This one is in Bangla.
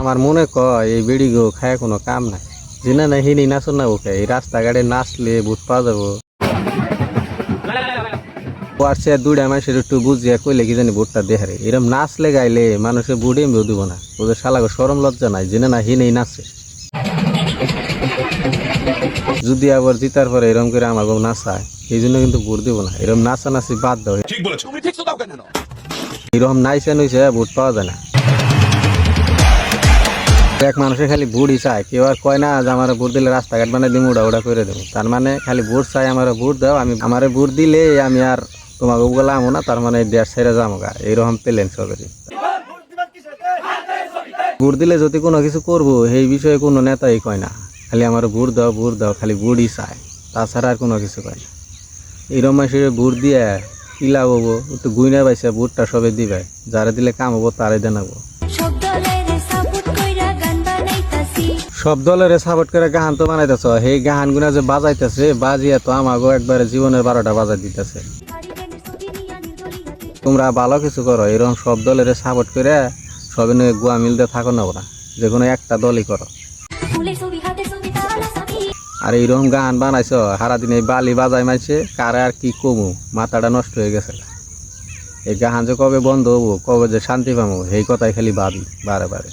আমার মনে কয় এই বিড়িগো খায় কোনো কাম নাই, জিনা না হিনি নাচন না ওকে এই রাস্তাঘাটে নাচলে ভোট পাওয়া যাবো। পারছে দুইটা মানুষের একটু বুঝিয়া কইলে কি জানি ভোটটা দেহারে, এরম নাচলে গাইলে মানুষের ভোট এমবিও দিব না। ওদের শালাগো সরম লজ্জা নাই, জেনে না হিনেই নাচে। যদি আবার জিতার পরে এরম করে আমাকে নাচায়, এই জন্য কিন্তু ভোট দিব না। এরম নাচানাচি বাদ দাও, এরকম নাইসে নইছে ভোট পাওয়া যায় না। এক মানুষের খালি ভোটই চায়, কেউ আর কয় না যে আমার ভোট দিলে রাস্তাঘাট বানাই দিব, ওটা করে দেবো। তার মানে খালি ভোট চাই, আমার ভোট দাও, আমি আমার ভোট দিলে আমি আর তোমাকে ওগুলো আমো না, তার মানে দেড় সাইডে যাবো গা, এইরকম পেলেন সবেরই। ভোট দিলে যদি কোনো কিছু করবো সেই বিষয়ে কোনো নেতাই কয় না, খালি আমার ভোট দাও, খালি ভোটই চায়, তাছাড়া আর কোনো কিছু কয় না। এইরকম মানুষের ভোট দিয়ে কি লাভ হবো? একটু গুইনা পাইছে ভোটটা সবে দিবে, যারা দিলে কাম হবো তারাই দেনাবো। সব দলের সাপোর্ট করে গাহান তো বানাইতেছ, সেই গাহান গুনা যে বাজাইতেছে বাজিয়া তো আমাগো একবারে জীবনের 12টা বাজাই দিতেছে। তোমরা ভালো কিছু করো, এরকম সব দলের সাপোর্ট করে সবে নিয়ে গুয়া মিলতে থাকো না, ওরা যে কোনো একটা দলই করো। আর এইরকম গান বানাইছো সারাদিন এই বালি বাজাই মাইছে, কারে আর কি কমু, মাথাটা নষ্ট হয়ে গেছে। এই গাহান যে কবে বন্ধ হবো, কবে যে শান্তি পাবো, এই কথাই খালি ভাবি বারে বারে।